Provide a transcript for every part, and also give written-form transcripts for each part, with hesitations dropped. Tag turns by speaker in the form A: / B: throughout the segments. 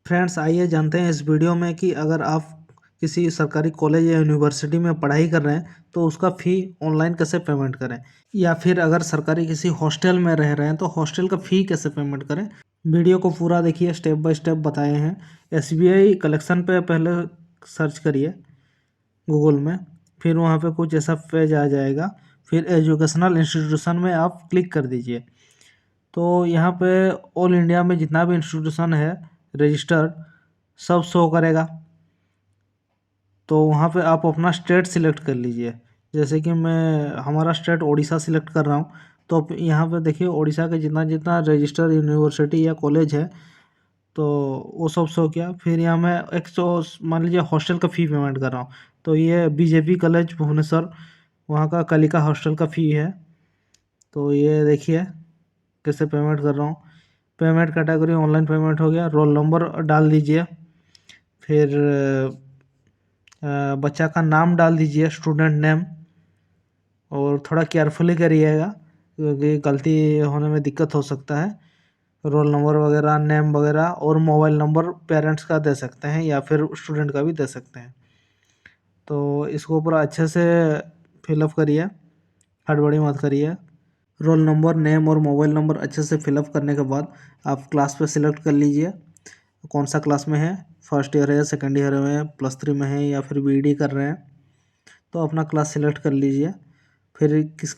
A: Friends, आइए जानते हैं इस वीडियो में कि अगर आप किसी सरकारी कॉलेज या यूनिवर्सिटी में पढ़ाई कर रहे हैं तो उसका फ़ी ऑनलाइन कैसे पेमेंट करें, या फिर अगर सरकारी किसी हॉस्टल में रह रहे हैं तो हॉस्टल का फ़ी कैसे पेमेंट करें। वीडियो को पूरा देखिए, स्टेप बाय स्टेप बताए हैं। एसबीआई कलेक्शन पे पहले सर्च करिए गूगल में, फिर वहाँ पे कुछ ऐसा पेज आ जाएगा, फिर एजुकेशनल इंस्टीट्यूशन में आप क्लिक कर दीजिए। तो यहाँ पे ऑल इंडिया में जितना भी इंस्टीट्यूशन है रजिस्टर्ड सब शो करेगा। तो वहाँ पे आप अपना स्टेट सिलेक्ट कर लीजिए। जैसे कि मैं हमारा स्टेट उड़ीसा सिलेक्ट कर रहा हूँ, तो अब यहाँ पे देखिए उड़ीसा के जितना जितना रजिस्टर्ड यूनिवर्सिटी या कॉलेज है तो वो सब शो किया। फिर यहाँ मैं एक सौ मान लीजिए हॉस्टल का फ़ी पेमेंट कर रहा हूँ, तो ये बीजेपी कॉलेज भुवनेश्वर वहाँ का कलिका हॉस्टल का फ़ी है। तो ये देखिए कैसे पेमेंट कर रहा हूँ। पेमेंट कैटेगरी ऑनलाइन पेमेंट हो गया। रोल नंबर डाल दीजिए, फिर बच्चा का नाम डाल दीजिए, स्टूडेंट नेम, और थोड़ा केयरफुली करिएगा क्योंकि गलती होने में दिक्कत हो सकता है। रोल नंबर वगैरह, नेम वगैरह, और मोबाइल नंबर पेरेंट्स का दे सकते हैं या फिर स्टूडेंट का भी दे सकते हैं। तो इसको पूरा अच्छे से फिलअप करिए, हड़बड़ी मत करिए। रोल नंबर, नेम और मोबाइल नंबर अच्छे से फिलअप करने के बाद आप क्लास पे सिलेक्ट कर लीजिए कौन सा क्लास में है, फर्स्ट ईयर है, सेकेंड ईयर में, +3 में है या फिर बीईडी कर रहे हैं। तो अपना क्लास सिलेक्ट कर लीजिए। फिर किस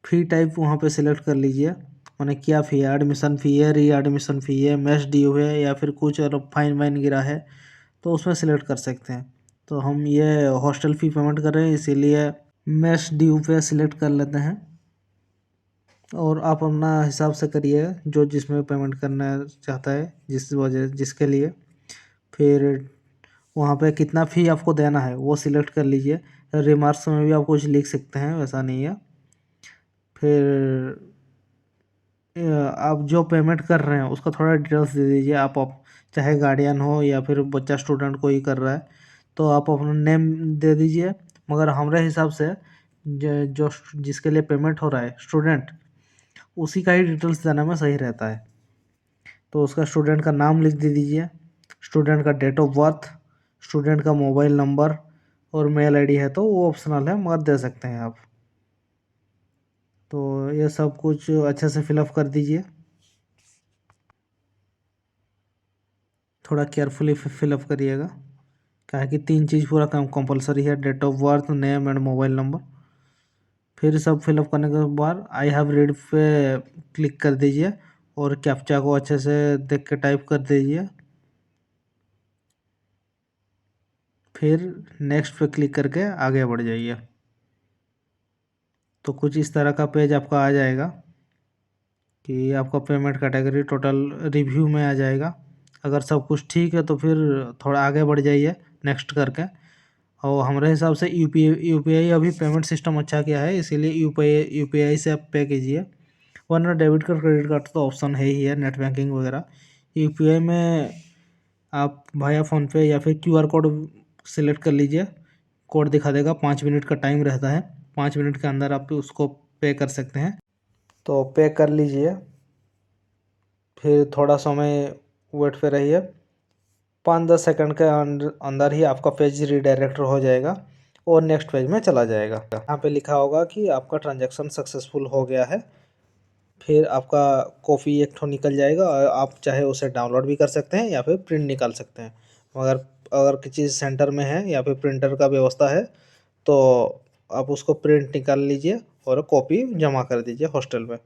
A: फ़ी टाइप वहाँ पे सिलेक्ट कर लीजिए, माने क्या फ़ी है, एडमिशन फ़ी है, री एडमिशन फ़ी है, मेस ड्यू है या फिर कुछ और फाइन वाइन गिरा है तो उसमें सिलेक्ट कर सकते हैं। तो हम ये हॉस्टल फ़ी पेमेंट कर रहे हैं इसीलिए मेस ड्यू पे सिलेक्ट कर लेते हैं। और आप अपना हिसाब से करिए जो जिसमें पेमेंट करना चाहता है, जिस वजह जिसके लिए। फिर वहाँ पे कितना फ़ी आपको देना है वो सिलेक्ट कर लीजिए। रिमार्क्स में भी आप कुछ लिख सकते हैं, वैसा नहीं है। फिर आप जो पेमेंट कर रहे हैं उसका थोड़ा डिटेल्स दे दीजिए। आप चाहे गार्डियन हो या फिर बच्चा स्टूडेंट कोई कर रहा है तो आप अपना नेम दे दीजिए। मगर हमारे हिसाब से जो जिसके लिए पेमेंट हो रहा है स्टूडेंट, उसी का ही डिटेल्स देने में सही रहता है। तो उसका स्टूडेंट का नाम लिख दे दीजिए, स्टूडेंट का डेट ऑफ बर्थ, स्टूडेंट का मोबाइल नंबर, और मेल आईडी है तो वो ऑप्शनल है मगर दे सकते हैं आप। तो ये सब कुछ अच्छे से फिलअप कर दीजिए, थोड़ा केयरफुली फिलअप करिएगा क्या है कि 3 चीज़ पूरा काम कंपलसरी है, date of birth, name and mobile number. फिर सब फिलअप करने के बाद आई हैव रीड पे क्लिक कर दीजिए और कैप्चा को अच्छे से देख के टाइप कर दीजिए। फिर नेक्स्ट पे क्लिक करके आगे बढ़ जाइए। तो कुछ इस तरह का पेज आपका आ जाएगा कि आपका पेमेंट कैटेगरी टोटल रिव्यू में आ जाएगा। अगर सब कुछ ठीक है तो फिर थोड़ा आगे बढ़ जाइए नेक्स्ट करके। और हमारे हिसाब से यूपीआई अभी पेमेंट सिस्टम अच्छा किया है, इसीलिए यूपीआई से आप पे कीजिए, वरना डेबिट कार्ड क्रेडिट कार्ड तो ऑप्शन है ही है, नेट बैंकिंग वगैरह। यूपीआई में आप भाया फ़ोनपे या फिर क्यूआर कोड सिलेक्ट कर लीजिए, कोड दिखा देगा, 5 मिनट का टाइम रहता है, 5 मिनट के अंदर आप उसको पे कर सकते हैं। तो पे कर लीजिए, फिर थोड़ा समय वेट पे रहिए, 5-10 सेकंड के अंदर ही आपका पेज रीडायरेक्ट हो जाएगा और नेक्स्ट पेज में चला जाएगा। यहाँ पे लिखा होगा कि आपका ट्रांजैक्शन सक्सेसफुल हो गया है। फिर आपका कॉपी एक ठो निकल जाएगा और आप चाहे उसे डाउनलोड भी कर सकते हैं या फिर प्रिंट निकाल सकते हैं। मगर अगर किसी सेंटर में है या फिर प्रिंटर का व्यवस्था है तो आप उसको प्रिंट निकाल लीजिए और कॉपी जमा कर दीजिए हॉस्टल में।